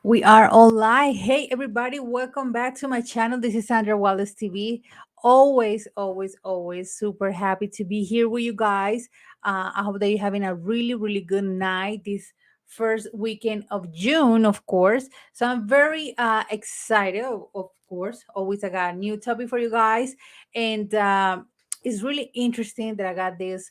We are all live. Hey, everybody, welcome back to my channel. This is Sandra Wallace TV. Always super happy to be here with you guys. I hope that you're having a really good night this first weekend of June, of course. So I'm very excited, of course. Always, I got a new topic for you guys. And it's really interesting that I got this.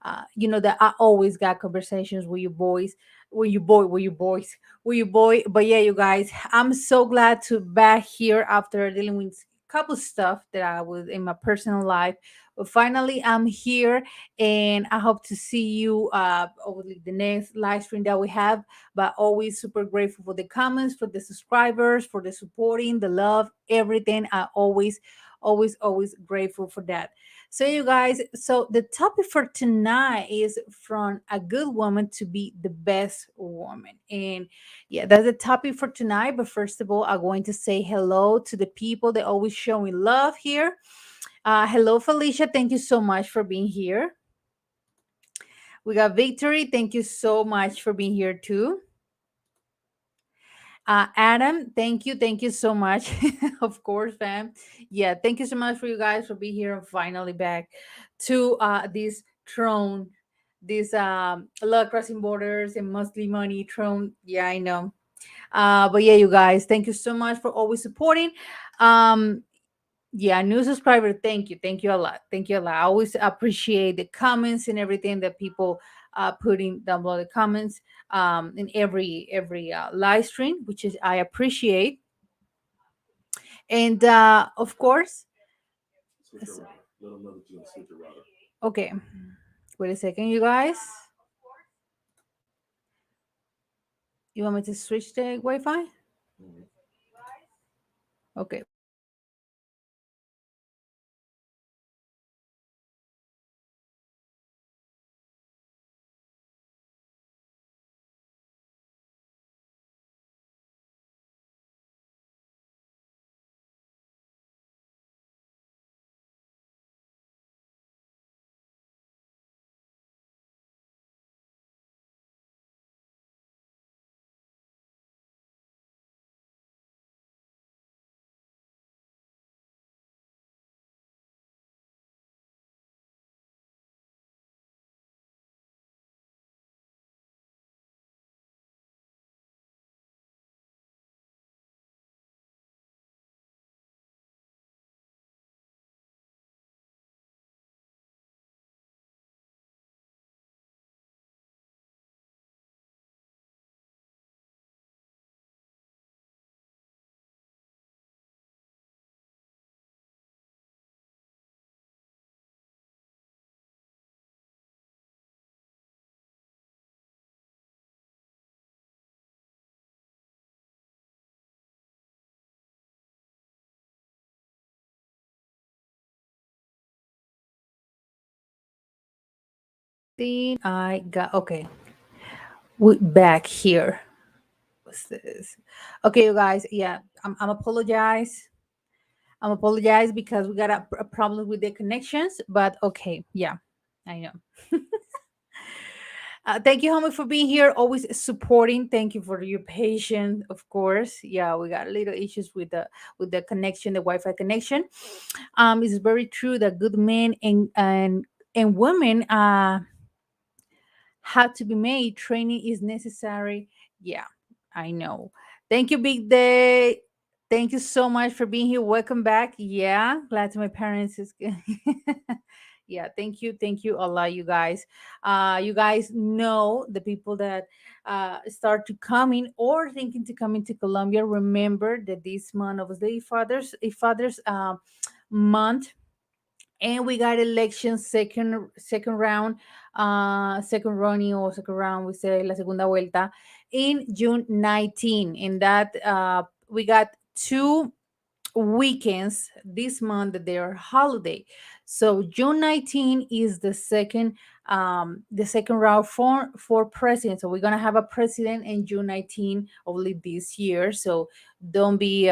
That I always got conversations with you boys, with you boy. But yeah, you guys, I'm so glad to back here after dealing with a couple stuff that I was in my personal life. But finally, I'm here, and I hope to see you over the next live stream that we have. But always super grateful for the comments, for the subscribers, for the supporting, the love, everything. I always grateful for that. So, you guys, so the topic for tonight is from a good woman to be the best woman. And yeah, that's the topic for tonight. But first of all, I'm going to say hello to the people that always showing love here. Hello, Felicia. Thank you so much for being here. We got Victory. Thank you so much for being here too. Adam, thank you. Thank you so much. Of course, fam. Yeah, thank you so much for you guys for being here and finally back to this throne, this love crossing borders and mostly money throne. Yeah, I know. But yeah, you guys, thank you so much for always supporting. Um, yeah, new subscriber, thank you a lot, thank you a lot. I always appreciate the comments and everything that people putting down below the comments in every live stream, which is I appreciate. And of course, okay, wait a second, you guys. You want me to switch the Wi-Fi? Okay. I got okay. We back here. What's this? Okay, you guys. Yeah, I'm apologize. I'm apologize because we got a problem with the connections. But okay, yeah, I know. Thank you, homie, for being here. Always supporting. Thank you for your patience, of course. Yeah, we got little issues with the connection, the Wi-Fi connection. It's very true that good men and women have to be made. Training is necessary. Yeah, I know. Thank you, Big Day. Thank you so much for being here. Welcome back. Yeah, glad to my parents is yeah, thank you a lot, you guys. You guys know the people that start to coming or thinking to come into Colombia. Remember that this month of the fathers month, and we got election second round, second running or second round, we say la segunda vuelta in June 19. And that we got two weekends this month that they are holiday. So June 19 is the second round for president. So we're gonna have a president in June 19 only this year. So don't be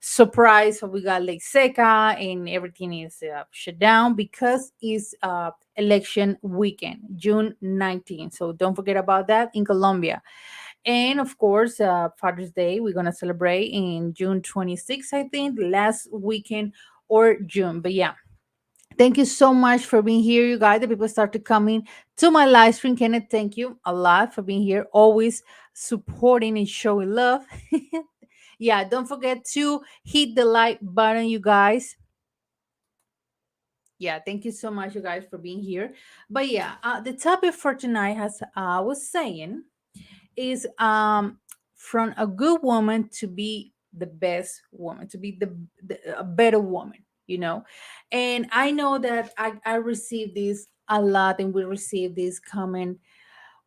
surprised if we got like seca and everything is shut down because it's election weekend, June 19. So don't forget about that in Colombia. And of course, Father's Day, we're going to celebrate in June 26th, I think, the last weekend or June. But yeah, thank you so much for being here, you guys. The people started coming to my live stream. Kenneth, thank you a lot for being here, always supporting and showing love. Yeah, don't forget to hit the like button, you guys. Yeah, thank you so much, you guys, for being here. But yeah, the topic for tonight, as I was saying, is from a good woman to be the best woman, to be the a better woman, you know. And I know that I receive this a lot, and we receive this comment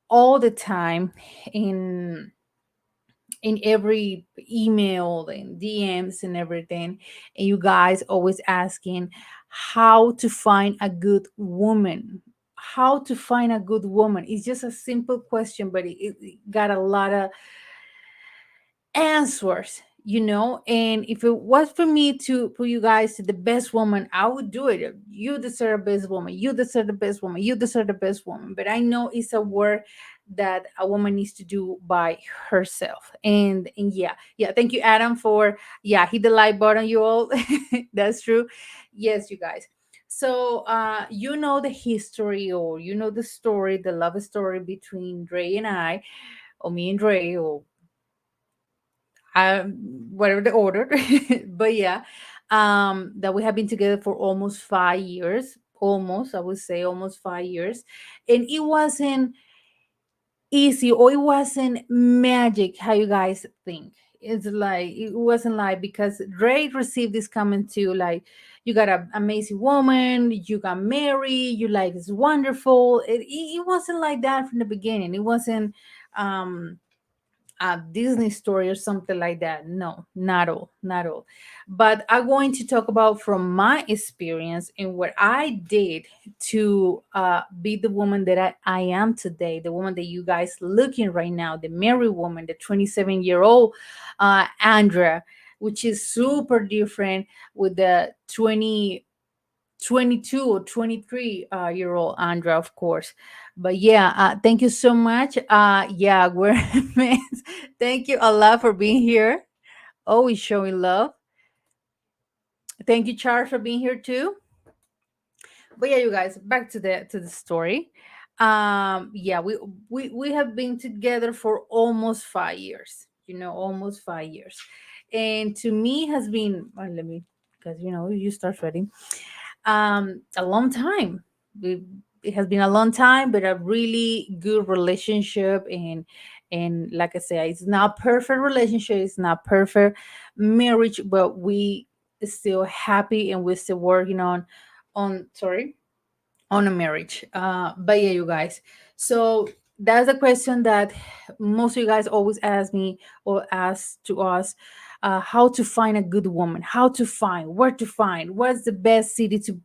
all the time in every email and DMs and everything. And you guys always asking how to find a good woman. How to find a good woman. It's just a simple question, but it got a lot of answers, you know. And if it was for me to put you guys to the best woman, I would do it. You deserve the best woman, you deserve the best woman, you deserve the best woman. But I know it's a work that a woman needs to do by herself. And yeah, yeah, thank you, Adam, for yeah, hit the like button, you all. That's true. Yes, you guys. So you know the history, or you know the story, the love story between Dre and I, or me and Dre, or whatever the order. But yeah, that we have been together for almost 5 years, almost, I would say almost 5 years. And it wasn't easy, or it wasn't magic how you guys think. It's like it wasn't like, because Ray received this comment too, like, you got an amazing woman, you got married, you like, it's wonderful. It wasn't like that from the beginning. It wasn't um a Disney story or something like that. No, not all, not all. But I'm going to talk about from my experience and what I did to be the woman that I am today, the woman that you guys looking right now, the married woman, the 27-year-old Andrea, which is super different with the 22 or 23 year old Andra, of course. But yeah, thank you so much. Yeah, we're friends. Thank you a lot for being here. Always showing love. Thank you, Charles, for being here too. But yeah, you guys, back to the story. Yeah, we have been together for almost 5 years. You know, almost 5 years. And to me has been, let me, because you know, you start sweating, a long time. We, it has been a long time, but a really good relationship. And like I say, it's not perfect relationship, it's not perfect marriage, but we still happy, and we're still working on sorry, on a marriage. But yeah, you guys. So that's a question that most of you guys always ask me, or ask to us, how to find a good woman, how to find, where to find, what's the best city to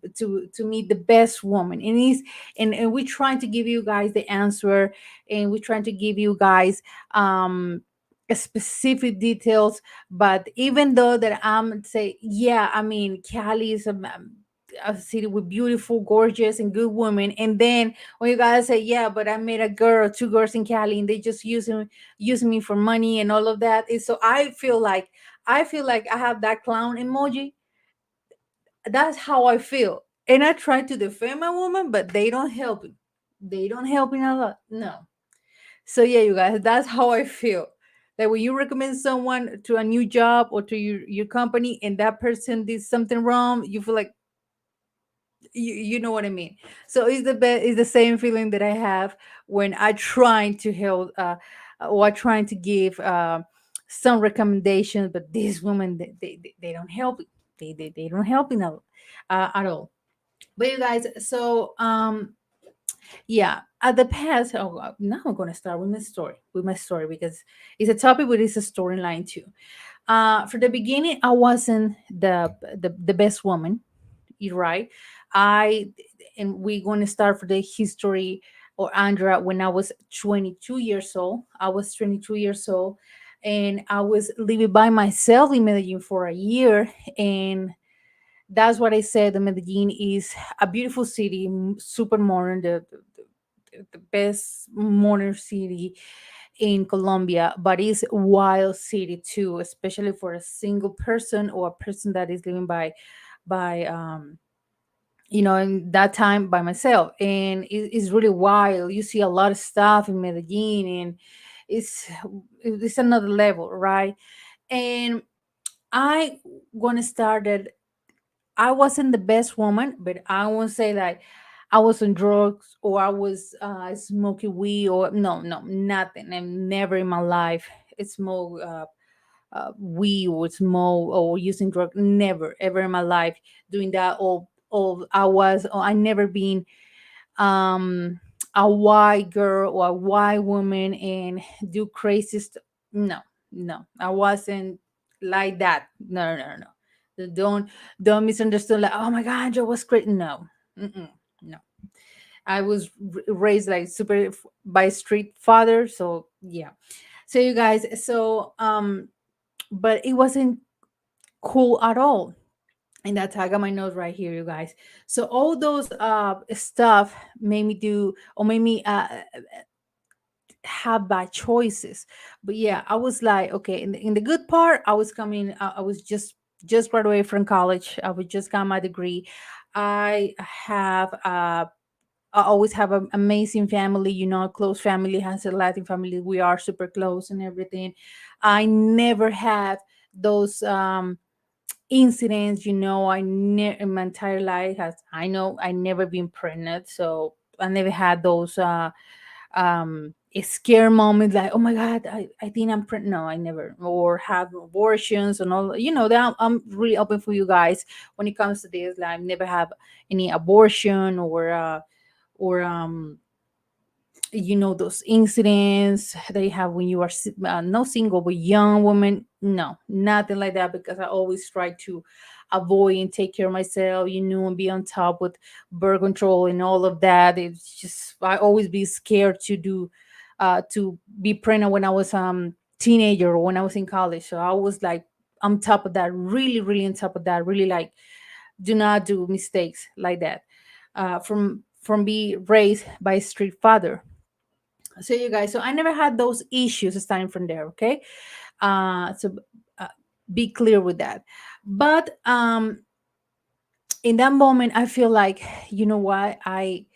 meet the best woman. And we're trying to give you guys the answer, and we're trying to give you guys specific details. But even though that I'm say, yeah, I mean, Cali is a city with beautiful, gorgeous, and good women. And then when you guys say, yeah, but I met a girl, two girls in Cali, and they just using me for money and all of that. And so I feel like I have that clown emoji. That's how I feel. And I try to defend my woman, but they don't help it. They don't help me a lot. No. So yeah, you guys, that's how I feel. That when you recommend someone to a new job or to your company, and that person did something wrong, you feel like, you know what I mean. So it's the best, it's the same feeling that I have when I trying to help, or trying to give some recommendations, but this woman, they don't help. They don't help enough at all. But you guys, so yeah, at the past, now I'm gonna start with my story, because it's a topic, but it's a storyline too. For the beginning, I wasn't the best woman. You're right. I and we're going to start for the history, or Andra, when I was 22 years old. I was 22 years old, and I was living by myself in Medellin for a year. And that's what I said. The Medellin is a beautiful city, super modern, the best modern city. in Colombia, but it's wild city too, especially for a single person or a person that is living by in that time by myself. And it's really wild. You see a lot of stuff in Medellin, and it's it's another level, right? And I want to start that I wasn't the best woman, but I won't say that I was on drugs or I was smoking weed or no, nothing. And never in my life smoke weed or smoke or using drugs. Never, ever in my life doing that. Or I never been um a white girl or a white woman and do crazy stuff. No, no, I wasn't like that. No, no, no, no. Don't misunderstand. Like, oh my God, Joe was great. No, mm-mm, no. I was raised like super by street father. So yeah. So you guys. So but it wasn't cool at all. And that's I got my nose right here, you guys. So all those stuff made me do or made me have bad choices. But yeah, I was like, okay, in the good part, I was coming, I was just graduated from college. I was just got my degree. I have I always have an amazing family, close family, has a Latin family. We are super close and everything. I never had those incidents, in my entire life. Has I know I never been pregnant, so I never had those scare moments like, oh my God, I think I'm pregnant. No, I never. Or have abortions and all, that I'm really open for you guys when it comes to this. Like, I never have any abortion or those incidents they have when you are not single but young woman. No, nothing like that, because I always try to avoid and take care of myself, and be on top with birth control and all of that. It's just I always be scared to be pregnant when I was teenager or when I was in college. So I was like on top of that, really really on top of that, really like do not do mistakes like that. From being raised by a street father. So you guys, so I never had those issues starting from there. Okay. So uh, be clear with that. But in that moment I feel like, you know what, I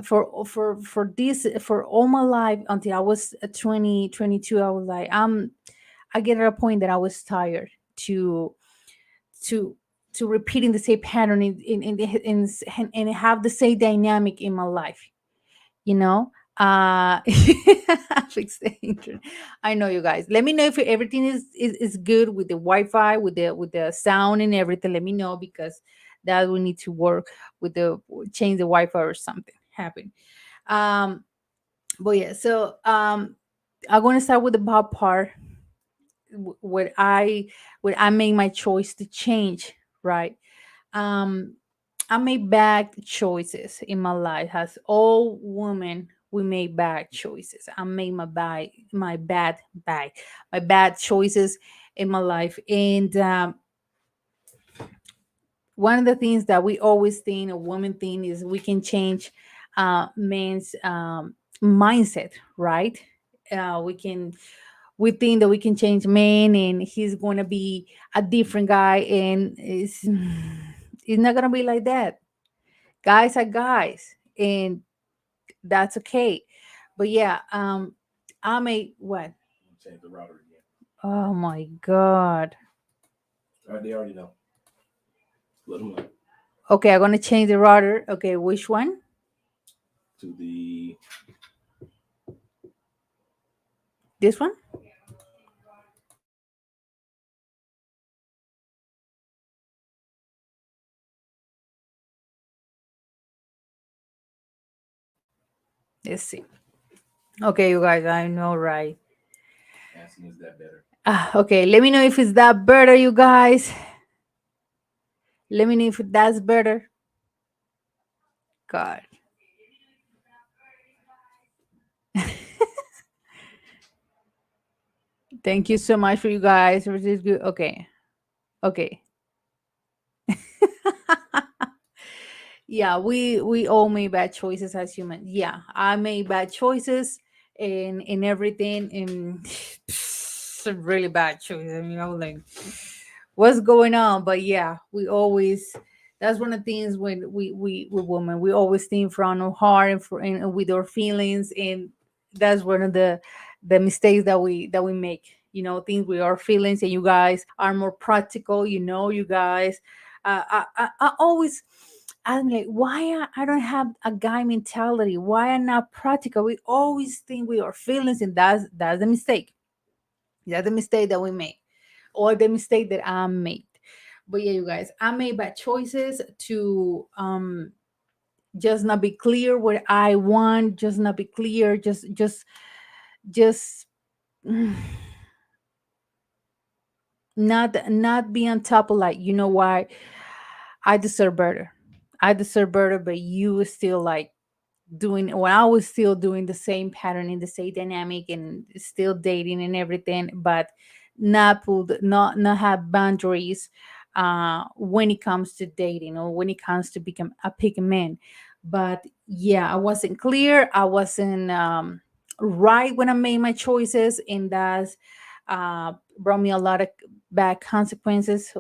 for this, for all my life until I was 20, 22, I was like, I get at a point that I was tired to to repeating the same pattern and have the same dynamic in my life, you know fix the internet. I know, you guys, let me know if everything is good with the Wi-Fi, with the sound and everything. Let me know, because that we need to work with the change the Wi-Fi or something happen. um but yeah, so I'm going to start with the bad part. When I made my choice to change, right? um I made bad choices in my life. As all women, we make bad choices. I made my bad choices in my life. And one of the things that we always think, a woman thing, is we can change men's mindset, right? We think that we can change man and he's going to be a different guy, and it's not going to be like that. Guys are guys, and that's okay. But yeah, I may what? Change the router again. Oh my God. All right, they already know. Let them know. Okay, I'm gonna change the router. Okay, which one? To the This one? Let's see. Okay, you guys, I know, right? asking, is that better? Okay, let me know if it's that better, you guys. Let me know if that's better. God. Thank you so much for you guys. This is good. Okay. Okay. Yeah, we all made bad choices as humans. Yeah, I made bad choices and everything, and really bad choice. I mean, I was like, what's going on? But yeah, we always, that's one of the things when we women, we always think from our heart and, and with our feelings, and that's one of the mistakes that we make. Things with our feelings, and you guys are more practical. You guys, I always, I'm like, why I don't have a guy mentality? Why I'm not practical? We always think with our feelings, and that's the mistake. That's the mistake that we make, or the mistake that I made. But yeah, you guys, I made bad choices to just not be clear what I want, just not be clear, just not be on top of, like, why I deserve better. I deserve better, but you still like doing, when I was still doing the same pattern in the same dynamic and still dating and everything, but not have boundaries when it comes to dating, or when it comes to become a pick man. But yeah, I wasn't clear. I wasn't right when I made my choices, and that's brought me a lot of bad consequences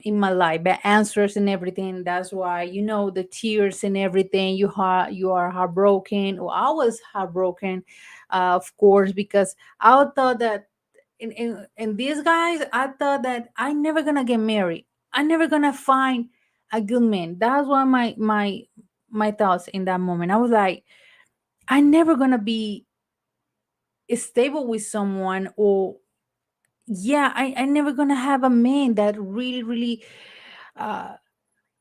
in my life, bad answers and everything. That's why, the tears and everything. You are heartbroken, or I was heartbroken, of course, because I thought that in these guys, I thought that I never gonna get married. I never gonna find a good man. That's why my thoughts in that moment. I was like, I never gonna be stable with someone, or yeah, I never gonna have a man that really really uh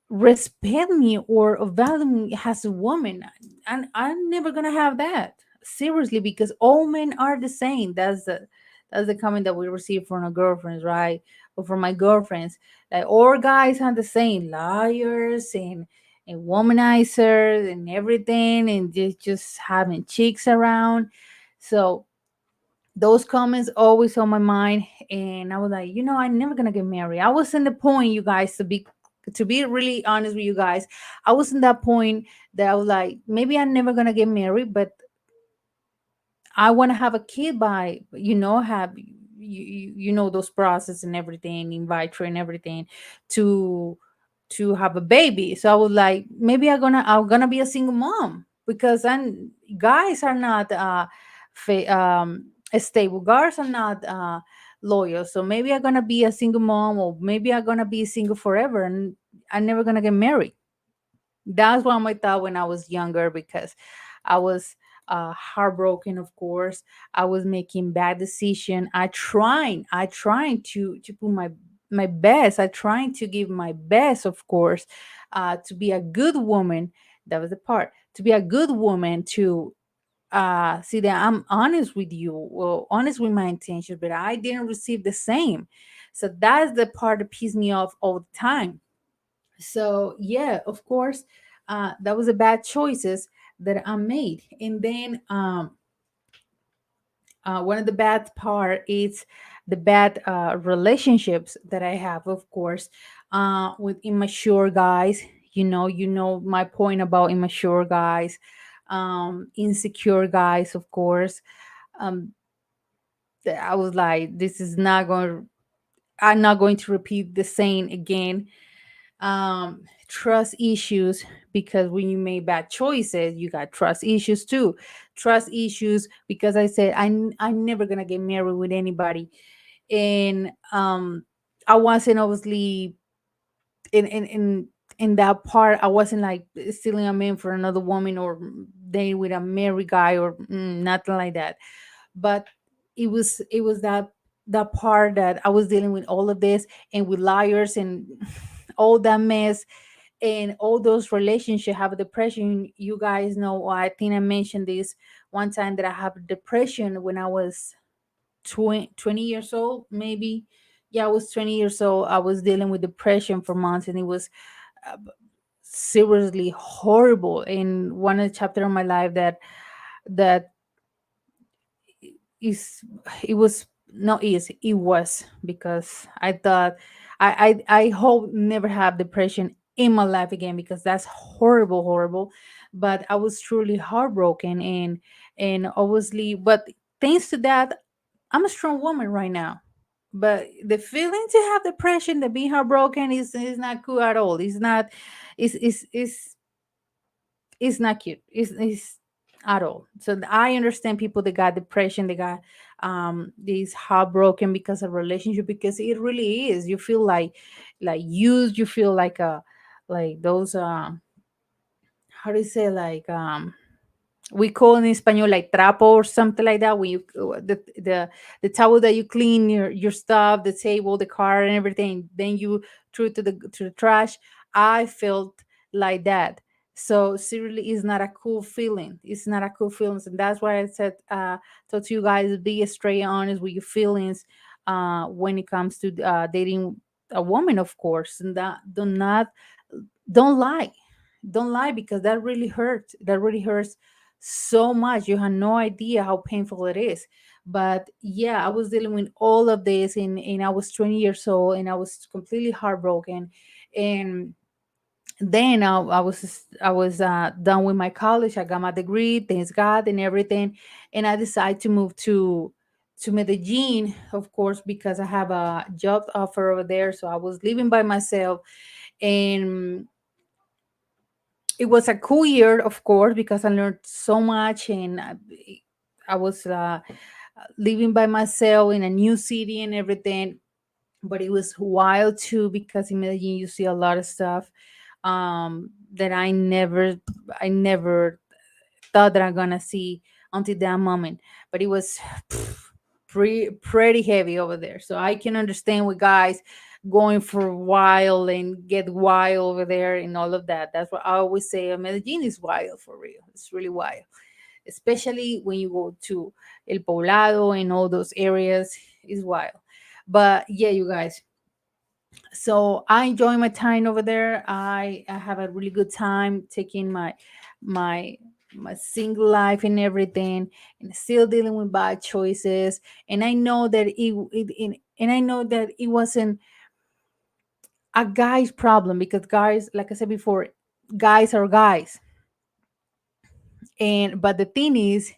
respect me or value me as a woman. And I'm never gonna have that, seriously, because all men are the same. That's the comment that we receive from our girlfriends, right? Or from my girlfriends, like all guys are the same, liars and womanizers and everything, and just having chicks around. So those comments always on my mind, and I was like, I'm never gonna get married. I was in the point, you guys, to be really honest with you guys, I was in that point that I was like, maybe I'm never gonna get married, but I want to have a kid by, have those process and everything, in vitro and everything, to have a baby. So I was like, maybe I'm gonna be a single mom, because guys are not stable. Guys are not loyal. So maybe I'm gonna be a single mom, or maybe I'm gonna be single forever, and I'm never gonna get married. That's what I thought when I was younger, because I was heartbroken, of course. I was making bad decision. I trying to put my best. I trying to give my best, of course, to be a good woman. That was the part. To be a good woman, to see that I'm honest with you, well, honest with my intentions, but I didn't receive the same. So that's the part that pissed me off all the time. So yeah, of course, that was a bad choices that I made. And then one of the bad part is the bad relationships that I have, of course, with immature guys. You know my point about immature guys, insecure guys, of course. um I was like, this is not going, I'm not going to repeat the same again. Trust issues, because when you make bad choices, you got trust issues too. Trust issues because I said I'm never gonna get married with anybody, and I wasn't obviously in that part. I wasn't like stealing a man for another woman, or dating with a married guy, or nothing like that. But it was that part that I was dealing with all of this, and with liars and all that mess, and all those relationships have depression. You guys know, I think I mentioned this one time, that I have depression when I was 20 years old, maybe. Yeah, I was 20 years old. I was dealing with depression for months, and it was uh, seriously horrible. In one of the chapter of my life, that is, it was not easy. It was, because I thought, I hope never have depression in my life again, because that's horrible, horrible. But I was truly heartbroken, and obviously, but thanks to that, I'm a strong woman right now. But the feeling to have depression, to be heartbroken, is not cool at all. It's not, it's not cute. It's at all. So I understand people that got depression, they got these heartbroken because of relationship, because it really is. You feel like used. You feel like like those how do you say, like we call in Espanol like trapo or something like that, when you the towel that you clean your stuff, the table, the car, and everything, then you threw it to the trash. I felt like that. So seriously, it's not a cool feeling. It's not a cool feeling, and that's why I said, to you guys, be straight honest with your feelings when it comes to dating a woman, of course, and that don't lie, don't lie, because that really hurts. That really hurts so much. You have no idea how painful it is. But yeah, I was dealing with all of this, and I was 20 years old, and I was completely heartbroken. And then I was done with my college. I got my degree, thanks God, and everything. And I decided to move to Medellin, of course, because I have a job offer over there. So I was living by myself, and it was a cool year, of course, because I learned so much, and I was living by myself in a new city and everything. But it was wild too, because in Medellin you see a lot of stuff that I never thought that I'm gonna see until that moment. But it was pretty heavy over there. So I can understand with guys going for a while and get wild over there and all of that. That's what I always say. Medellin is wild for real. It's really wild, especially when you go to El Poblado and all those areas. Is wild. But yeah, you guys, so I enjoy my time over there. I have a really good time taking my my single life and everything, and still dealing with bad choices. And I know that and I know that it wasn't a guy's problem, because guys, like I said before, guys are guys. And but the thing is,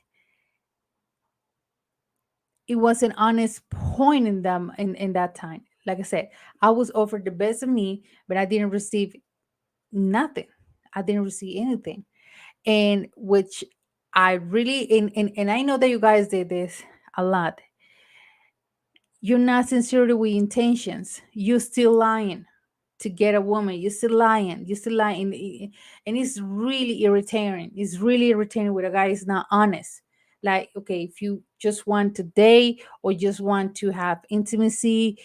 it was an honest point in them in that time. Like I said, I was offered the best of me, but I didn't receive nothing. I didn't receive anything. And which I really, and I know that you guys did this a lot. You're not sincerely with intentions. You're still lying to get a woman. You're still lying. You're still lying. And it's really irritating. It's really irritating when a guy is not honest. Like, okay, if you just want to date or just want to have intimacy,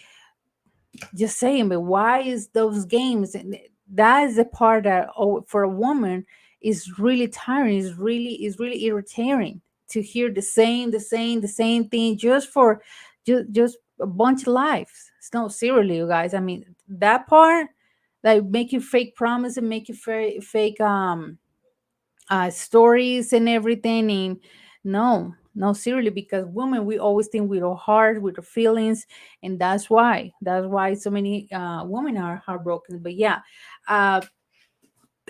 just saying, but why is those games? And that is the part that, oh, for a woman is really tiring. Is really irritating to hear the same thing just for just a bunch of lives. It's no, seriously, you guys. I mean, that part, like making fake promises and making fake stories and everything. And no, no, seriously, because women, we always think with our heart, with our feelings, and that's why so many women are heartbroken. But yeah, uh,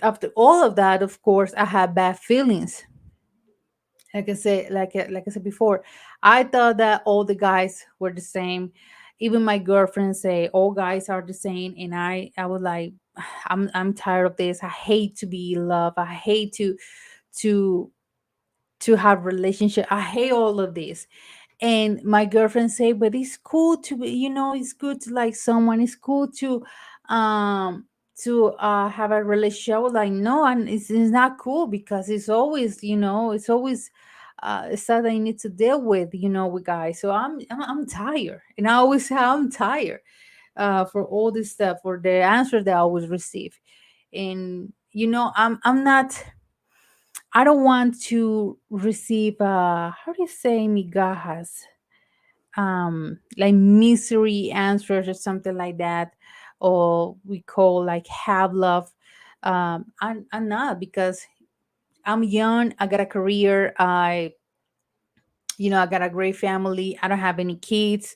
after all of that, of course, I had bad feelings. Like I said before, I thought that all the guys were the same. Even my girlfriend say all guys are the same, and I was like, I'm tired of this. I hate to be in love. I hate to to have relationship. I hate all of this. And my girlfriend say, but it's cool to be, it's good to like someone. It's cool um to have a relationship. I was like, no, and it's not cool, because it's always stuff that I need to deal with, with guys. So I'm tired, and I always say I'm tired for all this stuff, for the answers that I always receive. And I'm not. I don't want to receive how do you say migajas? Like misery answers or something like that, or we call like have love. I'm not, because I'm young, I got a career, I got a great family, I don't have any kids.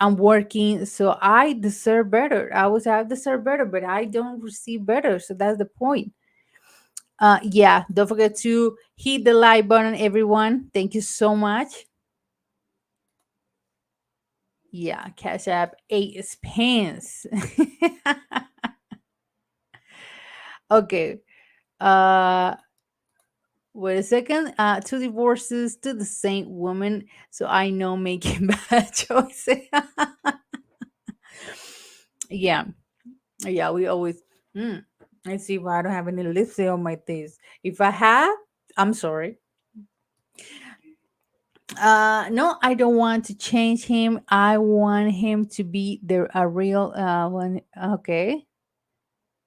I'm working, so I deserve better. I deserve better, but I don't receive better. So that's the point. Yeah, don't forget to hit the like button, everyone. Thank you so much. Yeah, Cash App 8 pence. Okay. Uh Wait a second. Two divorces to the same woman, so I know making bad choices. Yeah, yeah. We always. Mm, let's see if I don't have any lipstick on my face. If I have, I'm sorry. No, I don't want to change him. I want him to be the a real one. Okay,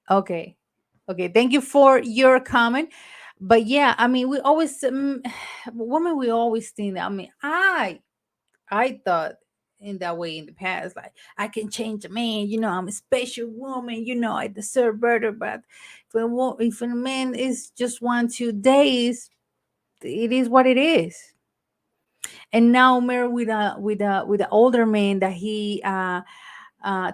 okay, okay. Thank you for your comment. But yeah, I mean, we always women. We always think that. I mean, I thought in that way in the past, like I can change a man. I'm a special woman. I deserve better. But if a man is just 1 2 days, it is what it is. And now I'm married with an older man that he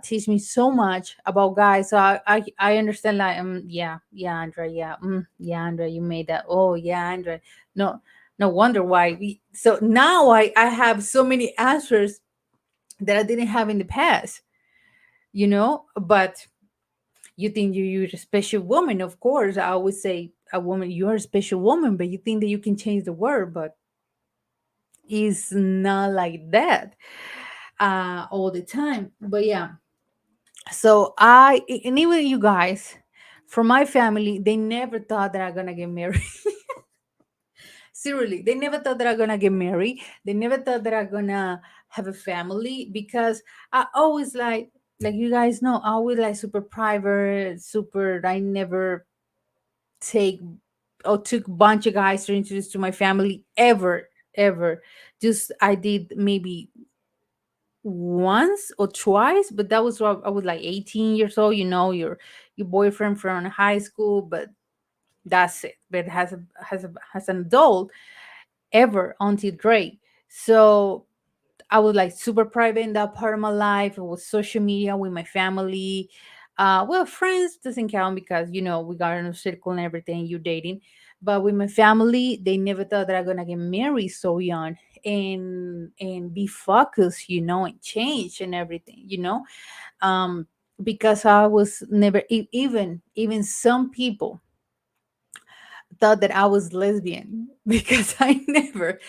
teach me so much about guys. So I understand, like, yeah, Andrea, yeah, Andrea, you made that. Oh yeah, Andrea. No, no wonder why so now I have so many answers that I didn't have in the past. But you think you're a special woman. Of course, I always say a woman, you're a special woman, but you think that you can change the world, but it's not like that all the time. But yeah, so and even you guys from my family, they never thought that I'm gonna get married. Seriously, they never thought that I'm gonna get married. They never thought that I'm gonna have a family, because I always like you guys know, I always like super private, super. I never take or took a bunch of guys to introduce to my family, ever, ever. Just I did maybe once or twice, but that was when I was like 18 years old. Your boyfriend from high school, but that's it. But has an adult ever until Drake. So I was like super private in that part of my life. It was social media with my family. Well, friends doesn't count because we got in a circle and everything. You dating, but with my family, they never thought that I'm gonna get married so young and be focused, and change and everything. Um, because I was never even some people thought that I was lesbian because I never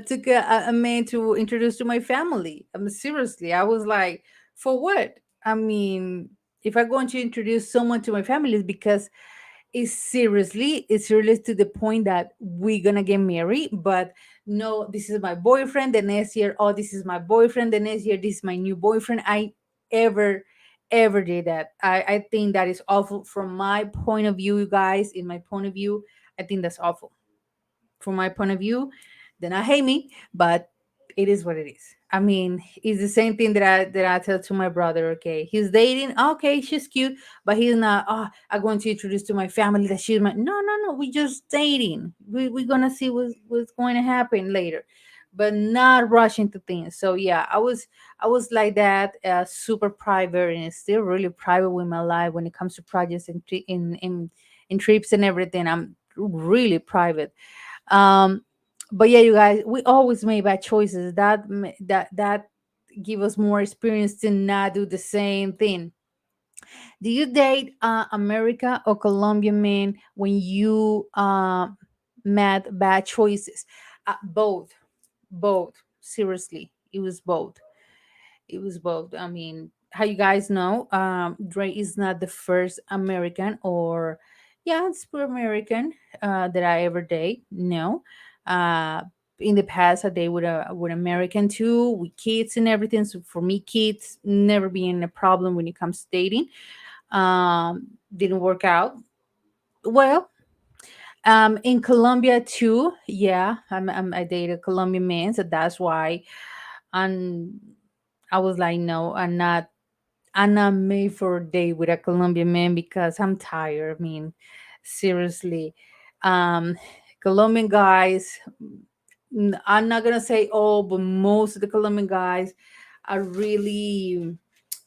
took a man to introduce to my family. I mean, seriously, I was like, for what? I mean, if I'm going to introduce someone to my family, it's because it's serious to the point that we're gonna get married. But no, this is my boyfriend the next year. Oh, this is my boyfriend the next year. This is my new boyfriend. I ever ever did that. I think that is awful from my point of view, you guys. In my point of view, I think that's awful from my point of view. Then I hate me, but it is what it is. I mean, it's the same thing that I tell to my brother. Okay, he's dating. Okay, she's cute, but he's not. Oh, I'm going to introduce to my family that she's my. No, no, no. We just dating. We're gonna see what's going to happen later, but not rushing to things. So yeah, I was like that, super private, and still really private with my life when it comes to projects and in trips and everything. I'm really private. um but yeah, you guys, we always make bad choices that give us more experience to not do the same thing. Do you date America or Colombian men when you made bad choices? Both, seriously, it was both. I mean, how you guys know, Dre is not the first American, or yeah, it's for American that I ever date. No, uh, in the past I dated with American too, with kids and everything. So for me, kids never being a problem when it comes to dating. Didn't work out well. In Colombia too, yeah, I dated a Colombian man, so that's why I'm. I was like, no, I'm not made for a date with a Colombian man because I'm tired. I mean, seriously. Um, Colombian guys, I'm not gonna say all, but most of the Colombian guys are really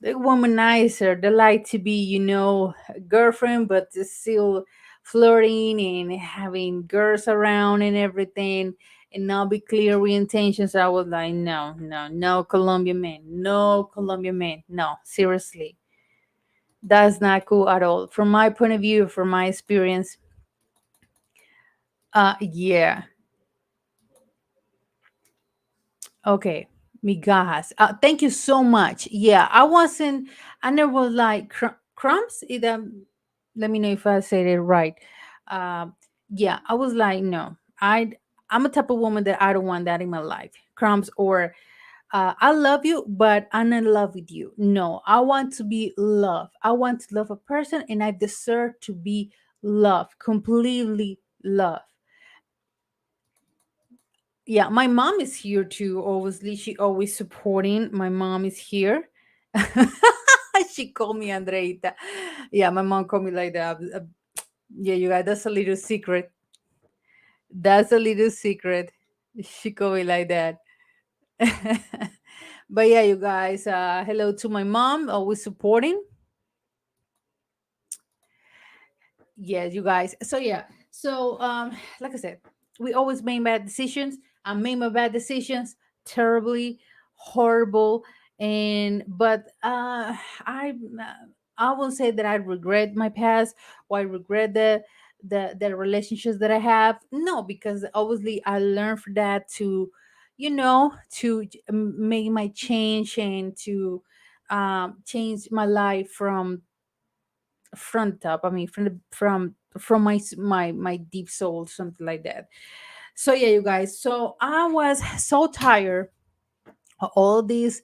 the womanizer. They like to be, a girlfriend, but still flirting and having girls around and everything, and not be clear with intentions. I was like, no, no, no, Colombian man, no, Colombian man, no, seriously, that's not cool at all. From my point of view, from my experience, yeah. Okay, migajas. Thank you so much. Yeah, I never was like crumbs. Let me know if I said it right. Um, yeah, I was like, no, I'm a type of woman that I don't want that in my life. Crumbs or I love you, but I'm not in love with you. No, I want to be loved. I want to love a person, and I deserve to be loved, completely loved. Yeah, my mom is here too. Obviously, she always supporting. My mom is here. She called me Andreita. Yeah, my mom called me like that. Yeah, you guys, that's a little secret. That's a little secret. She called me like that. But yeah, you guys, hello to my mom, always supporting. Yes, you guys. So yeah. So like I said, we always make bad decisions. I made my bad decisions terribly, horrible, and but I will say that I regret my past or I regret the relationships that I have. No, because obviously I learned from that to, make my change and to change my life from front up. I mean, from my deep soul, something like that. So yeah, you guys. So I was so tired of all these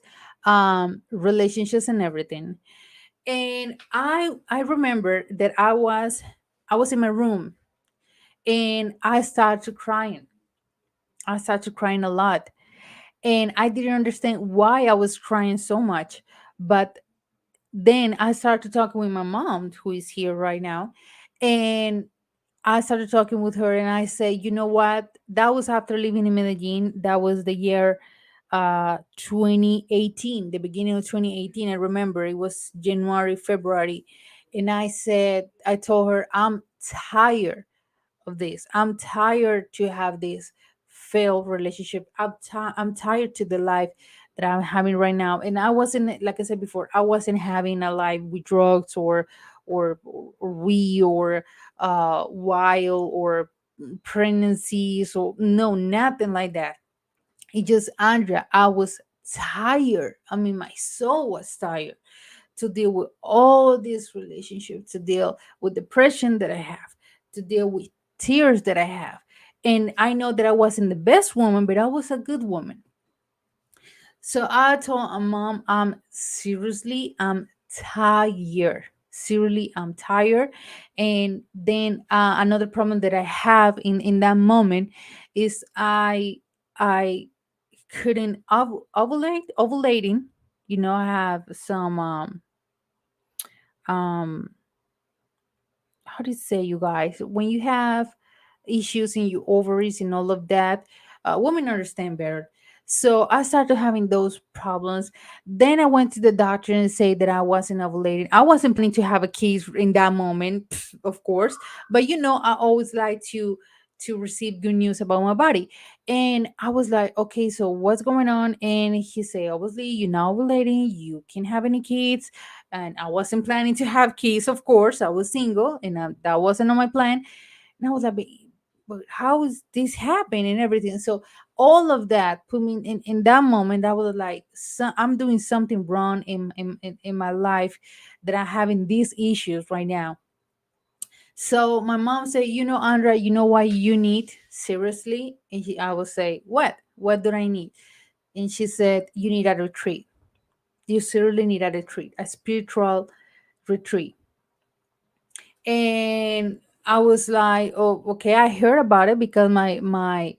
relationships and everything, and I remember that I was in my room and I started crying. I started crying a lot, and I didn't understand why I was crying so much, but then I started talking with my mom, who is here right now, and I started talking with her, and I said, you know what? That was after living in Medellin. That was the year 2018, the beginning of 2018. I remember it was January, February. And I told her, I'm tired of this. I'm tired to have this failed relationship. I'm tired to the life that I'm having right now. And I wasn't, like I said before, I wasn't having a life with drugs or we or wild or pregnancies or no, nothing like that. It just Andrea, I was tired. I mean, my soul was tired to deal with all these relationships, to deal with depression that I have, to deal with tears that I have. And I know that I wasn't the best woman, but I was a good woman. So I told my mom, I'm tired. Seriously, I'm tired. And then another problem that I have in that moment is I couldn't ovulating. I have some um how do you say, you guys, when you have issues in your ovaries and all of that, women understand better. So I started having those problems. Then I went to the doctor and said that I wasn't ovulating. I wasn't planning to have a kid in that moment, of course, but I always like to receive good news about my body. And I was like, okay, so what's going on? And he said, obviously, you're not ovulating, you can't have any kids. And I wasn't planning to have kids, of course. I was single, and that wasn't on my plan. And I was like, but how is this happening and everything? So all of that put me in that moment. I was like, I'm doing something wrong in my life, that I'm having these issues right now. So my mom said, Andra, you know what you need seriously? And I would say, what do I need? And she said, you need a retreat. You seriously need a retreat, a spiritual retreat. And I was like, oh, okay. I heard about it because my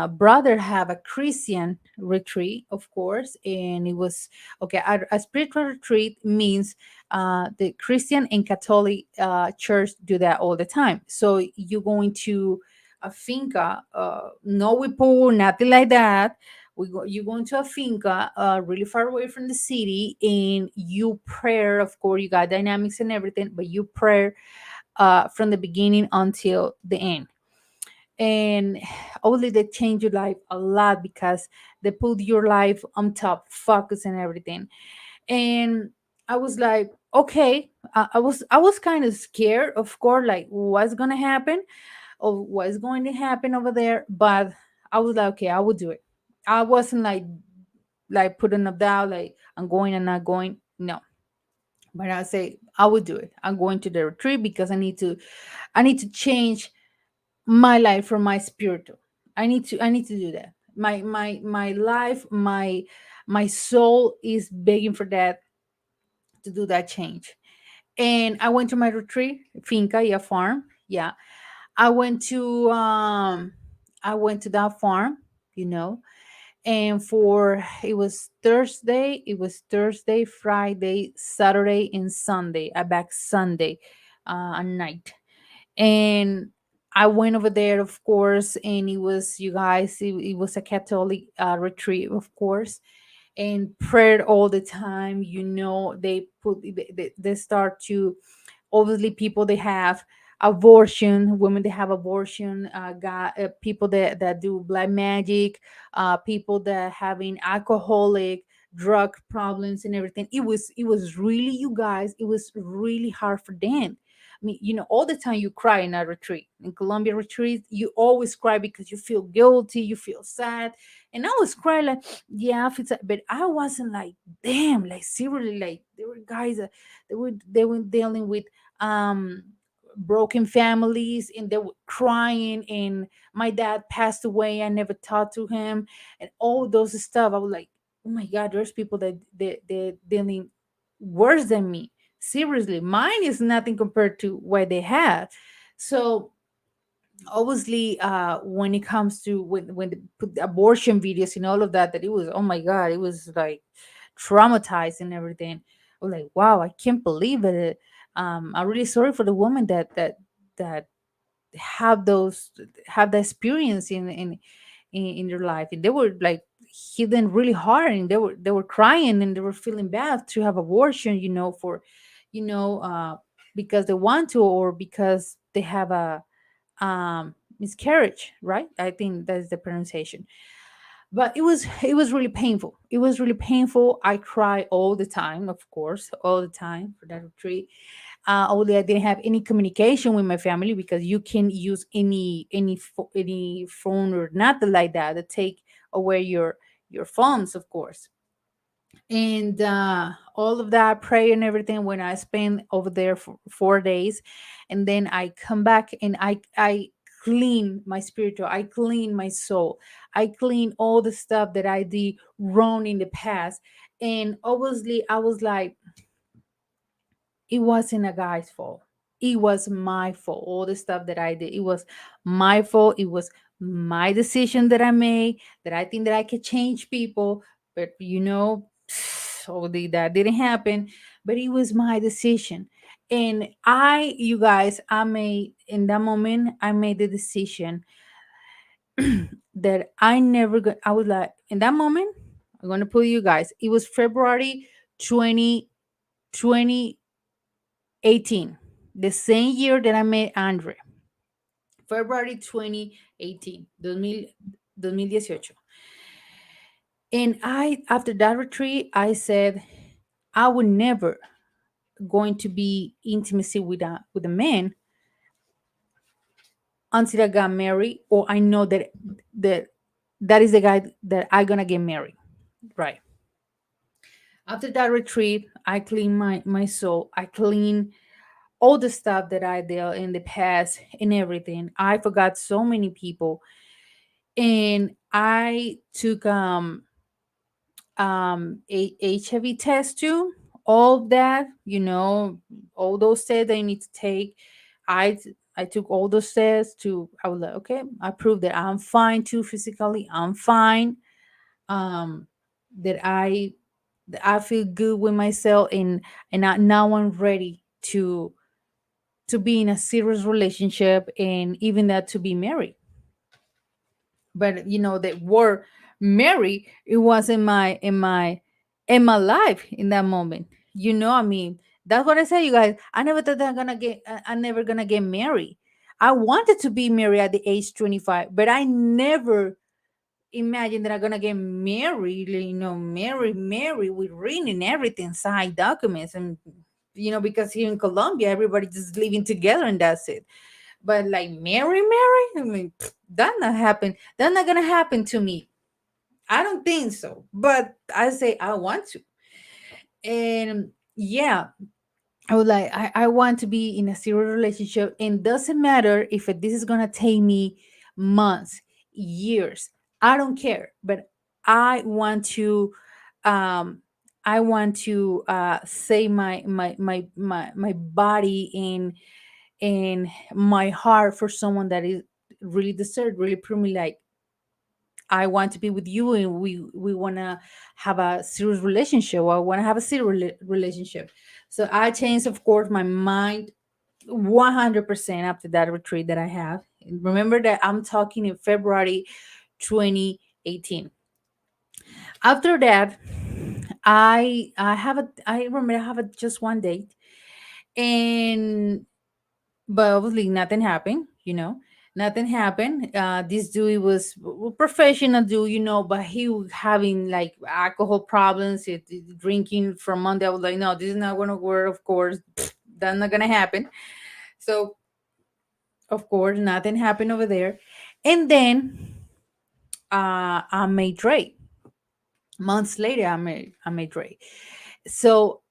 brother have a Christian retreat, of course, and it was okay. A spiritual retreat means the Christian and Catholic church do that all the time. So you're going to a finca, no with pool, nothing like that, You go into a finca, really far away from the city, and you pray. Of course, you got dynamics and everything, but you pray from the beginning until the end. And only they change your life a lot because they put your life on top, focus and everything. And I was like, okay, I was kind of scared, of course, like what's gonna happen or what's going to happen over there. But I was like, okay, I will do it. I wasn't like putting up doubt, like I'm going and not going. No, but I say I would do it. I'm going to the retreat because I need to change my life from my spiritual. I need to do that. My life, my soul is begging for that, to do that change. And I went to my retreat, finca, yeah, farm. Yeah. I went to that farm, you know, and for it was Thursday, Friday, Saturday, and Sunday. I back Sunday at night. And I went over there, of course, and it was, you guys, it was a Catholic retreat, of course, and prayed all the time. They start to, obviously, people they have abortion, women they have abortion, people that do black magic, people that having alcoholic drug problems and everything. It was really, you guys, it was really hard for them. I mean, all the time you cry in a retreat. In Colombia retreat, you always cry because you feel guilty, you feel sad. And I was crying like, yeah, I feel sad, but I wasn't like, damn, like seriously, like there were guys that they were dealing with um broken families, and they were crying, and my dad passed away, I never talked to him, and all those stuff. I was like, oh my god, there's people that they're dealing worse than me. Seriously, mine is nothing compared to what they have. So obviously, when it comes to when they put the abortion videos and all of that, that it was, oh my god, it was like traumatized and everything. I was like, wow, I can't believe it. I'm really sorry for the woman that have those have that experience in their life. And they were like hidden really hard, and they were crying, and they were feeling bad to have abortion, for you know uh because they want to, or because they have a miscarriage, right? I think that's the pronunciation. But it was really painful. It was really painful. I cry all the time, of course, all the time for that retreat. Only I didn't have any communication with my family, because you can use any phone or nothing like that to take away your phones, of course. And all of that prayer and everything, when I spend over there for 4 days, and then I come back, and I clean my spiritual, I clean my soul, I clean all the stuff that I did wrong in the past. And obviously I was like, it wasn't a guy's fault. It was my fault. All the stuff that I did, it was my fault. It was my decision that I made. That I think that I could change people, but obviously that didn't happen. But it was my decision, and you guys, I made in that moment. I made the decision that I never got. I was like, in that moment, I'm gonna put you guys. It was February 2020 18, the same year that I met Andre, February 2018, 2018. And after that retreat, I said, I would never going to be intimacy with a man until I got married, or I know that that is the guy that I gonna get married. Right. After that retreat, I clean my soul. I clean all the stuff that I did in the past and everything. I forgot so many people, and I took a HIV test too. All that, all those tests I need to take. I I took all those tests to. I was like, okay, I proved that I'm fine too physically. I'm fine. Um, that I feel good with myself, and now I'm ready to be in a serious relationship, and even that to be married. But the war Mary, it was in my life in that moment. I mean, that's what I say, you guys. I never thought that I'm never gonna get married. I wanted to be married at the age 25, but I never imagined that I'm gonna get married, married with ring and everything, signed documents, and because here in Colombia, everybody just living together and that's it. But like marry, I mean, that not happen. That's not gonna happen to me. I don't think so. But I say I want to. And yeah, I would like I want to be in a serious relationship, and doesn't matter if this is gonna take me months, years. I don't care. But I want to um say my body and my heart for someone that is really deserved, really prove me like I want to be with you, and we want to have a serious relationship. I want to have a serious relationship. So I changed, of course, my mind 100% after that retreat that I have. Remember that I'm talking in February 2018. After that, I remember I have just one date, and but obviously nothing happened. Nothing happened. This dude was professional dude, but he was having like alcohol problems, drinking from Monday. I was like, no, this is not gonna work. Of course, that's not gonna happen. So of course, nothing happened over there. And then I made Drake. Months later, I made Drake. So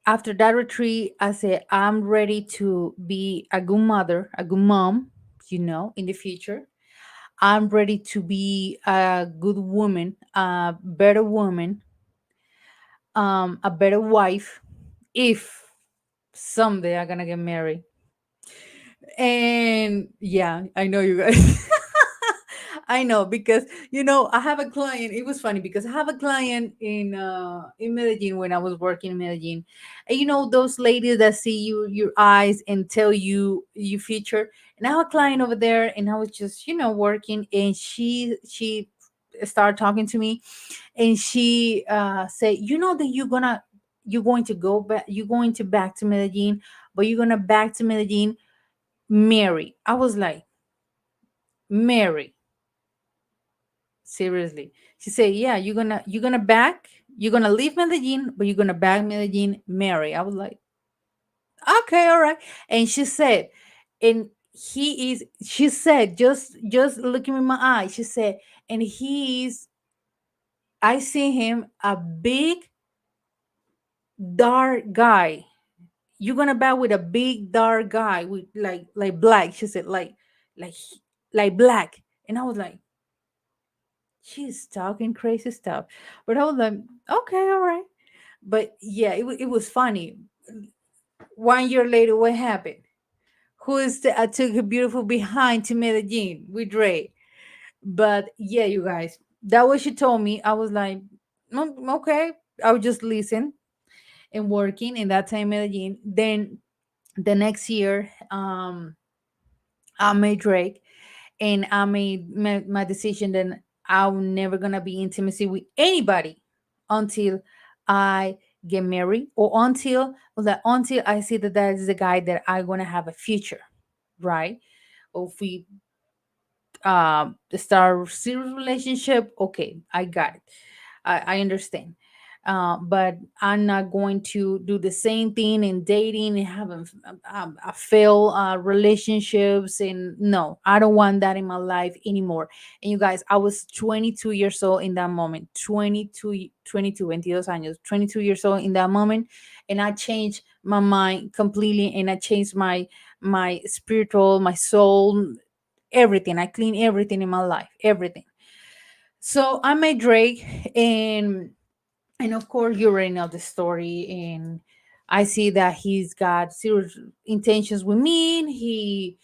after that retreat, I said, I'm ready to be a good mother, a good mom, in the future. I'm ready to be a good woman, a better wife if someday I'm gonna get married. And yeah, I know you guys. I know because I have a client. It was funny because I have a client in Medellin when I was working in Medellin, and those ladies that see your eyes and tell you your future. And I have a client over there, and I was just working, and she started talking to me, and she said, that you're going to go back, you're going to back to Medellin, but you're gonna back to Medellin married. I was like, married. Seriously. She said, yeah, you're gonna leave Medellin, but you're gonna back Medellin, marry. I was like, okay, all right. And she said, and she said, just looking in my eyes, she said, and I see him a big dark guy. You're gonna back with a big dark guy with like black. She said, like like black. And I was like, she's talking crazy stuff. But I was like, okay, all right. But yeah, it was funny. 1 year later, what happened? I took a beautiful behind to Medellin with Dre. But yeah, you guys, that what she told me. I was like, okay. I would just listen and working in that time in Medellin. Then the next year, I made Drake, and I made my decision that I'm never gonna be intimacy with anybody until I get married, or until I see that that is the guy that I'm gonna have a future, right? Or if we start a serious relationship, okay, I got it. I understand. But I'm not going to do the same thing in dating and having fail relationships. And no, I don't want that in my life anymore. And you guys, I was 22 years old in that moment. 22 años, 22 years old in that moment. And I changed my mind completely, and I changed my spiritual, my soul, everything. I clean everything in my life, everything. So I met Drake, and of course you already know the story. And I see that he's got serious intentions with me.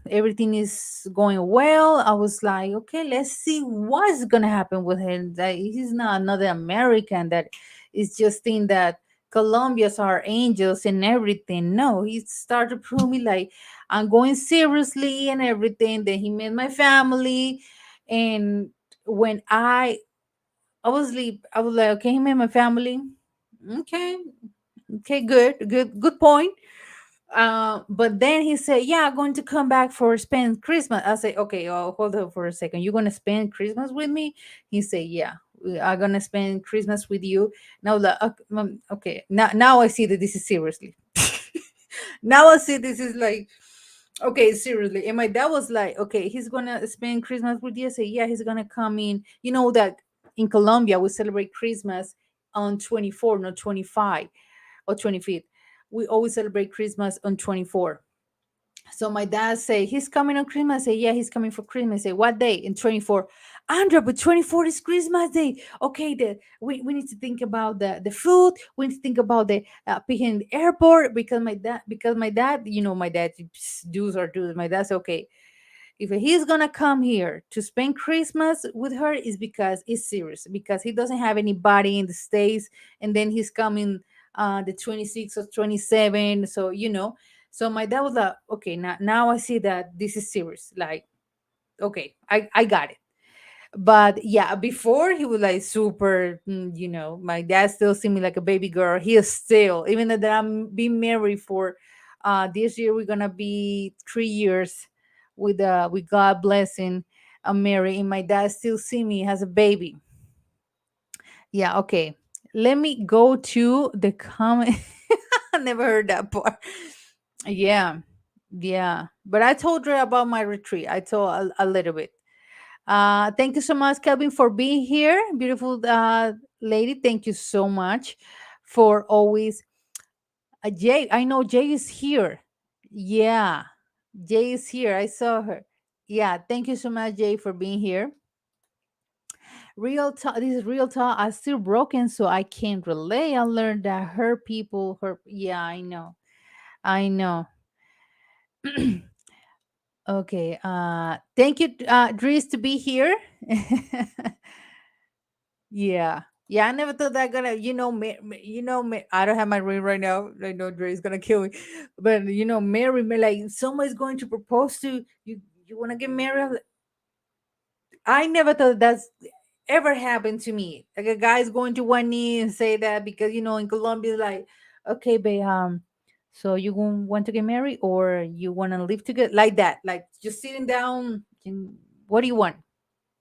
Everything is going well. I was like, okay, let's see what's gonna happen with him. That he's not another American that is just think that Colombians are angels and everything. No, he started to prove me like I'm going seriously and everything. Then he met my family, and when I was sleep, I was like, okay, him and my family. Okay, okay, good point. But then he said, yeah, I'm going to come back for spend Christmas. I say, okay, oh, hold on for a second. You're gonna spend Christmas with me? He said, yeah, I'm gonna spend Christmas with you. Now, like, okay, now I see that this is seriously. Now I see this is like, okay, seriously. And my dad was like, okay, he's gonna spend Christmas with you. I say, yeah, he's gonna come in. You know that in Colombia we celebrate Christmas on 24, not 25 or 25th. We always celebrate Christmas on 24. So my dad say he's coming on Christmas. I say, yeah, he's coming for Christmas. I say, what day? In 24. Andra, but 24 is Christmas day. Okay, we need to think about the food. We need to think about the picking in the airport because my dad, my dad do's or do's. My dad said, okay, if he's gonna come here to spend Christmas with her, is because it's serious, because he doesn't have anybody in the States, and then he's coming the 26th or 27. So so my dad was like, okay, now I see that this is serious. Like, okay, I got it. But yeah, before he was like super, my dad still see me like a baby girl. He is still, even though that I'm being married for this year, we're gonna be 3 years with God blessing. I'm married, and my dad still see me as a baby. Yeah, okay. Let me go to the comment. I never heard that part. Yeah, yeah. But I told her about my retreat. I told a little bit. Thank you so much, Kelvin, for being here. Beautiful lady. Thank you so much for always. Jay, I know Jay is here. Yeah, Jay is here. I saw her. Yeah, thank you so much, Jay, for being here. Real talk. This is real talk. I'm still broken, so I can't relate. I learned that her people, her. Yeah, I know. I know. Okay. Thank you, Dries, to be here. Yeah. Yeah, I never thought that gonna, I don't have my ring right now. I know Dre's gonna kill me, but marry me like someone's going to propose to you. You want to get married? I never thought that's ever happened to me. Like a guy's going to one knee and say that because in Colombia, like, okay, babe, so you gonna want to get married or you want to live together like that? Like just sitting down. What do you want?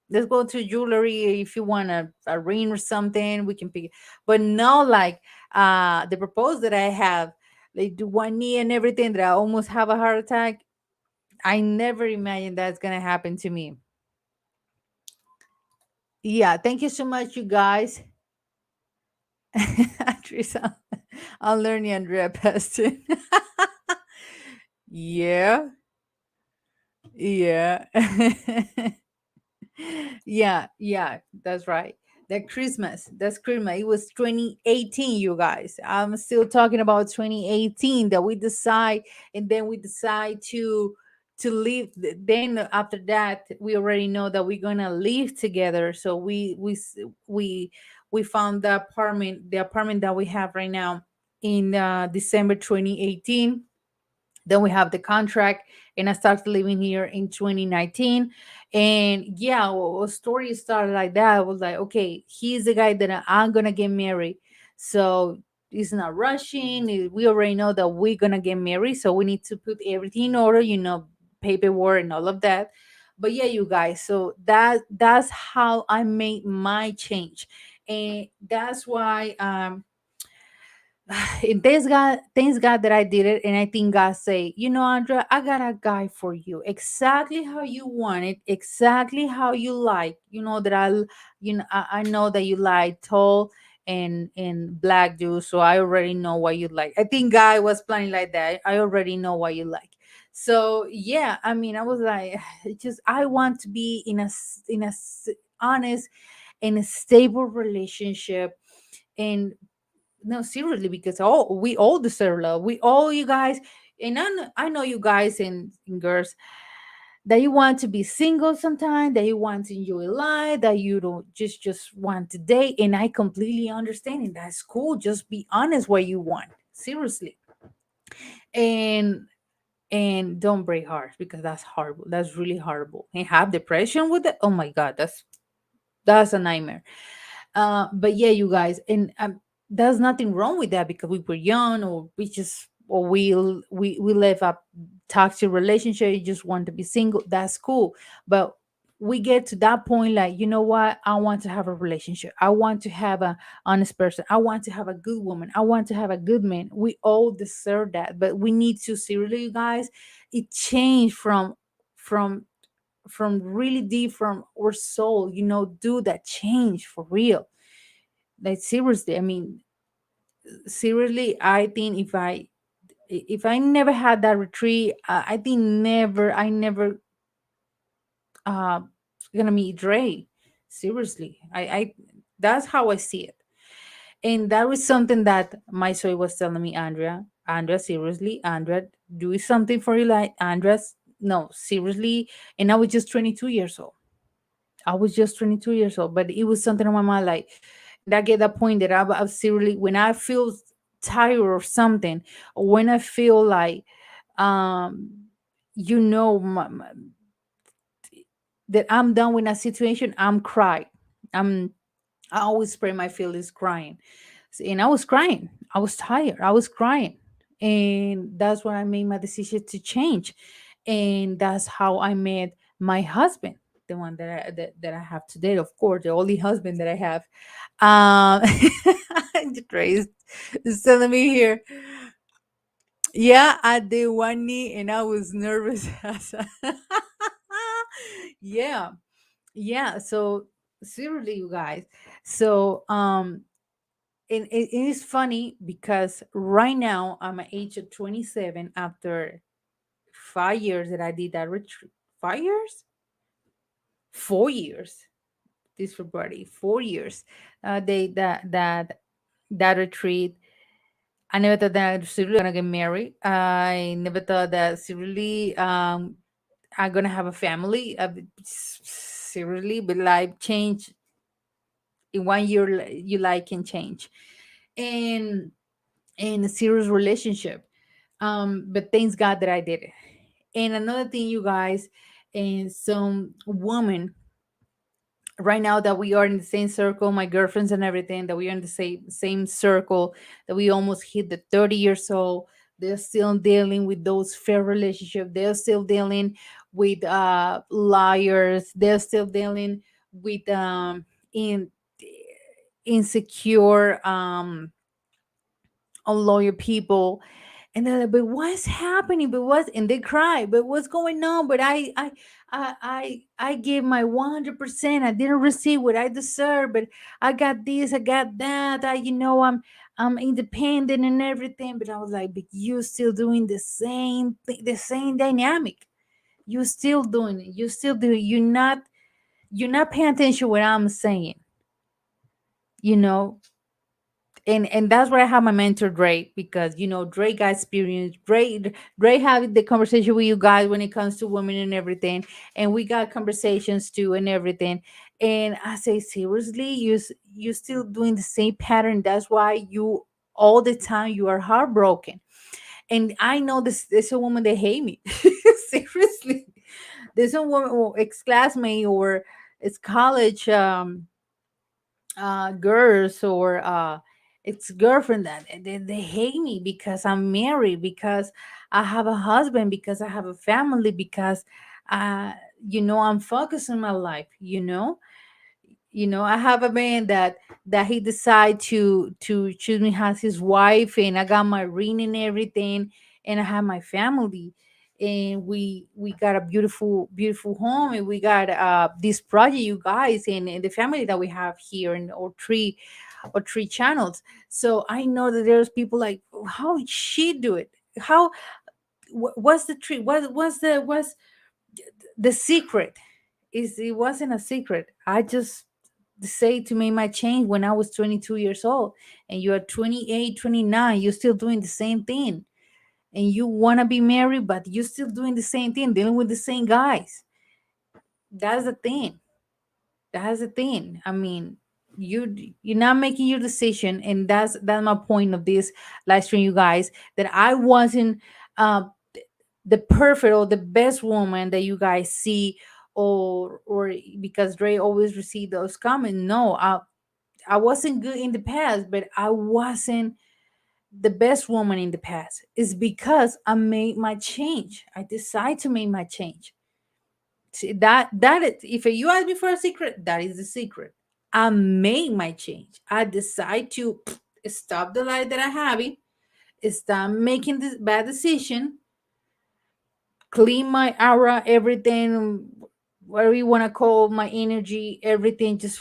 Let's go to jewelry. If you want a ring or something, we can pick it. But not like the proposal that I have, like the one knee and everything that I almost have a heart attack. I never imagined that's gonna happen to me. Yeah, thank you so much, you guys. Teresa, I'll learn you, Andrea Peston. Yeah, yeah. Yeah, that's right. That's Christmas. It was 2018, you guys. I'm still talking about 2018 that we decide, and then we decide to leave. Then after that, we already know that we're gonna live together. So we found the apartment that we have right now in December 2018. Then we have the contract, and I started living here in 2019. And yeah, a story started like that. I was like, okay, he's the guy that I'm gonna get married. So it's not rushing. We already know that we're gonna get married, so we need to put everything in order, paperwork and all of that. But yeah, you guys, so that's how I made my change. And that's why and thanks God that I did it. And I think God say, Andrea, I got a guy for you, exactly how you want it, exactly how you like. That I know that you like tall and black dudes, so I already know what you like. I think God was planning like that. I already know what you like. So yeah, I mean, I was like, just I want to be honest and a stable relationship. And no, seriously, because we all deserve love. We all, you guys, and I know you guys and girls that you want to be single sometime, that you want to enjoy life, that you don't just want to date, and I completely understand, and that's cool. Just be honest what you want, seriously, and don't break hearts because that's horrible. That's really horrible. And have depression with it. Oh my God, that's That's a nightmare. But yeah, you guys, and there's nothing wrong with that because we were young, or we just, or we live a toxic relationship. You just want to be single. That's cool. But we get to that point, like, you know what? I want to have a relationship. I want to have a honest person. I want to have a good woman. I want to have a good man. We all deserve that, but we need to seriously, you guys. It changed from from really deep from our soul, do that change for real. Like seriously, I mean, seriously, I think if I never had that retreat, I think I never uh gonna meet Dre. Seriously, I that's how I see it. And that was something that my soul was telling me, Andrea, seriously, Andrea, do something for your life, Andrea. No, seriously. And I was just 22 years old. I was just 22 years old, but it was something on my mind. Like, and I get that point that I seriously, when I feel tired or something, or when I feel like, um, that I'm done with that situation, I'm crying. I'm, I always spray my feelings crying. And I was crying. I was tired. I was crying. And that's when I made my decision to change. And that's how I met my husband, the one that I have today, of course, the only husband that I have. Trace is telling me here. Yeah, I did one knee and I was nervous. Yeah, yeah. So seriously, you guys. So and it is funny because right now I'm at age of 27 after 5 years that I did that retreat. 5 years? 4 years. This February, 4 years. They that retreat. I never thought that I was really gonna get married. I never thought that seriously I'm gonna have a family. Seriously, but life change in 1 year. Your life can change, and in a serious relationship. But thanks God that I did it. And another thing, you guys, and some woman right now that we are in the same circle, my girlfriends and everything, that we are in the same circle, that we almost hit the 30 years old. They're still dealing with those fair relationships. They're still dealing with liars. They're still dealing with in insecure unloyal people. And they're like, but what's happening? But what's, and they cry, but what's going on? But I gave my 100%. I didn't receive what I deserve, but I got this, I got that. I'm independent and everything. But I was like, but you still doing the same thing, the same dynamic. You still doing it. You still do it. You're not paying attention to what I'm saying. You know, and that's where I have my mentor Drake, because Drake got experience. Drake had the conversation with you guys when it comes to women and everything, and we got conversations too and everything. And I say, seriously, you still doing the same pattern. That's why you all the time you are heartbroken. And I know there's a woman that hate me. Seriously, there's a woman or ex classmate or it's college girls or it's girlfriend that they hate me because I'm married, because I have a husband, because I have a family, because uh I'm focused on my life. I have a man that he decided to choose me as his wife, and I got my ring and everything, and I have my family, and we got a beautiful home, and we got this project, you guys, and the family that we have here, and or three channels. So I know that there's people like, how she do it? How what's the trick? What's the secret? It wasn't a secret. I just say to me my change when I was 22 years old, and you're 28, 29, you're still doing the same thing, and you want to be married, but you're still doing the same thing, dealing with the same guys. That's the thing. That's the thing. I mean, you're not making your decision, and that's my point of this live stream, you guys, that I wasn't uh the perfect or the best woman that you guys see, or because Dre always received those comments. No, I wasn't good in the past, but I wasn't the best woman in the past. It's because I made my change. I decided to make my change. See, that is, if you ask me for a secret, that is the secret. I made my change. I decide to stop the life that I have, stop making this bad decision, clean my aura, everything, whatever you want to call my energy, everything, just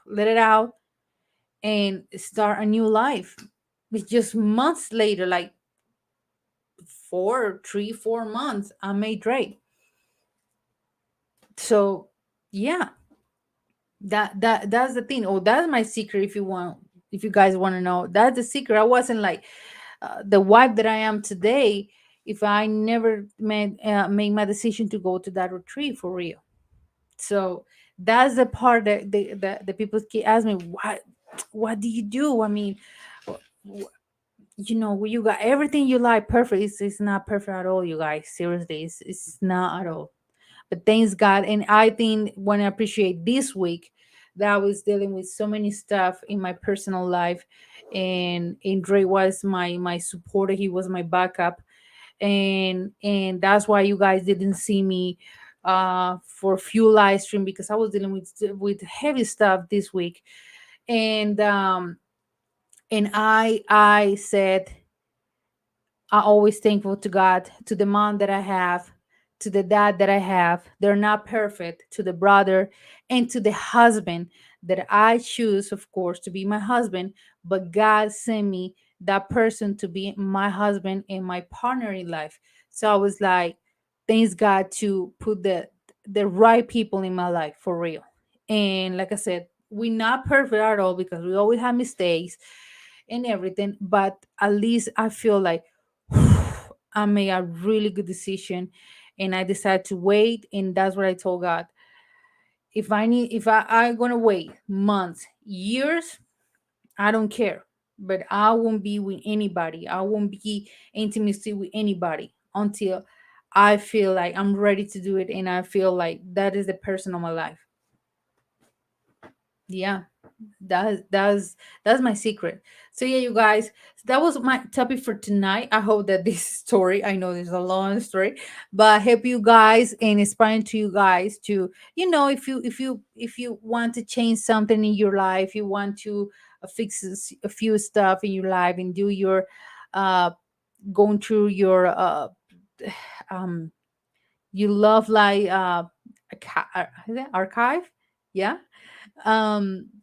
let it out and start a new life. It's just months later, like 4 months, I made Drake. So yeah, that's the thing. Oh, that's my secret. If you want, if you guys want to know, that's the secret. I wasn't like the wife that I am today if I never made my decision to go to that retreat for real. So that's the part that the people keep asking me, what do you do? I mean, wh- you got everything you like perfect. It's not perfect at all, you guys. Seriously, it's not at all. But thanks God. And I think when I appreciate this week that I was dealing with so many stuff in my personal life, and Dre was my supporter. He was my backup, and that's why you guys didn't see me for a few live stream, because I was dealing with heavy stuff this week. And I said, I always thankful to God, to the mom that I have, to the dad that I have. They're not perfect, to the brother, and to the husband that I choose, of course, to be my husband. But God sent me that person to be my husband and my partner in life. So I was like, thanks God to put the right people in my life for real. And like I said, we're not perfect at all because we always have mistakes and everything. But at least I feel like I made a really good decision, and I decided to wait. And that's what I told God. If I'm gonna wait months, years, I don't care. But I won't be with anybody. I won't be intimacy with anybody until I feel like I'm ready to do it, and I feel like that is the person of my life. Yeah, that's my secret. So yeah, you guys, that was my topic for tonight. I hope that this story, I know there's a long story, but I hope you guys and inspiring to you guys to, if you want to change something in your life, you want to fix a few stuff in your life and do your uh going through your um you love like is it archive, yeah,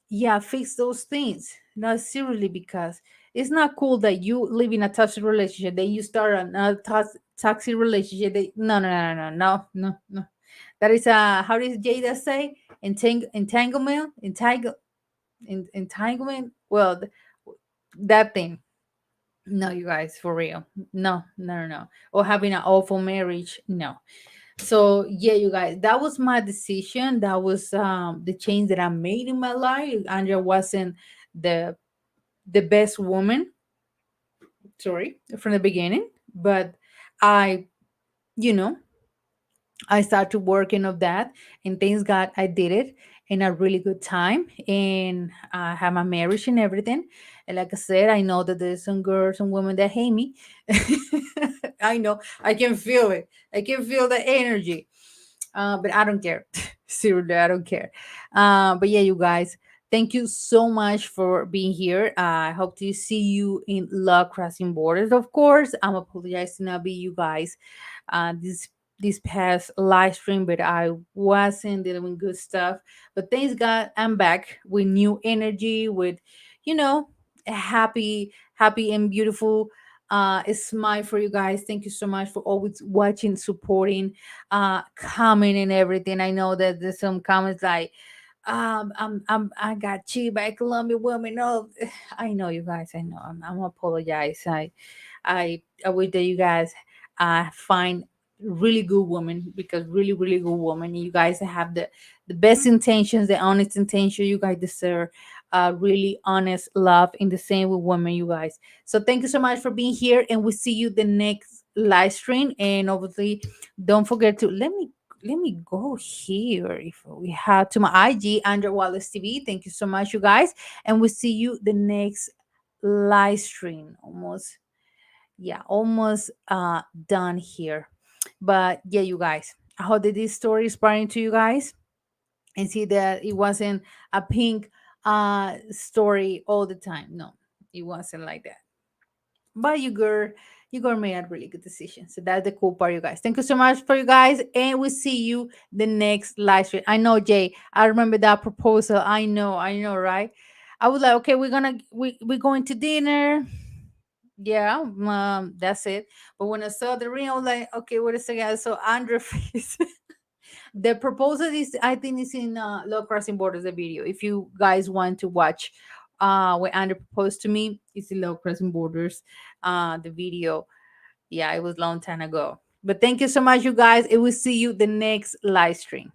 yeah, fix those things. No, seriously, because it's not cool that you live in a toxic relationship, then you start another toxic relationship. No, no, no, no, no, no, no. That is how does Jada say, entanglement, well, that thing. No, you guys, for real. No, no, no, no. Or having an awful marriage. No. So yeah, you guys, that was my decision. That was the change that I made in my life. Andrea wasn't the the best woman, sorry, from the beginning, but I, you know, I started working of that, and thanks God I did it in a really good time, and I have my marriage and everything. And like I said, I know that there's some girls and women that hate me. I know, I can feel it. I can feel the energy, but I don't care. Seriously, I don't care. But yeah, you guys, thank you so much for being here. I hope to see you in Love Crossing Borders. Of course, I'm apologizing to not be you guys this past live stream, but I wasn't dealing with good stuff. But thanks God, I'm back with new energy, with you know, a happy and beautiful smile for you guys. Thank you so much for always watching, supporting, comment and everything. I know that there's some comments like I got cheated by a Colombian woman. No, I know you guys. I know. I'm apologize. I wish that you guys find really good woman, because really good woman. You guys have the best intentions, the honest intention. You guys deserve really honest love. In the same with women, you guys. So thank you so much for being here, and we'll see you the next live stream. And obviously, don't forget to let me go here. If we have to my IG under Wallace TV. Thank you so much, you guys, and we'll see you the next live stream. Almost, yeah, almost done here. But yeah, you guys, I hope that this story is inspiring to you guys, and see that it wasn't a pink story all the time. No, it wasn't like that. But you girl made a really good decision. So that's the cool part, you guys. Thank you so much for you guys, and we'll see you the next live stream. I know, Jay. I remember that proposal. I know, right? I was like, okay, we're going to dinner. Yeah, that's it. But when I saw the ring, I was like, okay, wait a second. I saw Andrew face. The proposal is, I think, is in Low Crossing Borders, the video. If you guys want to watch when Andrew proposed to me, it's in Low Crossing Borders, the video. Yeah, it was a long time ago. But thank you so much, you guys. It will see you the next live stream.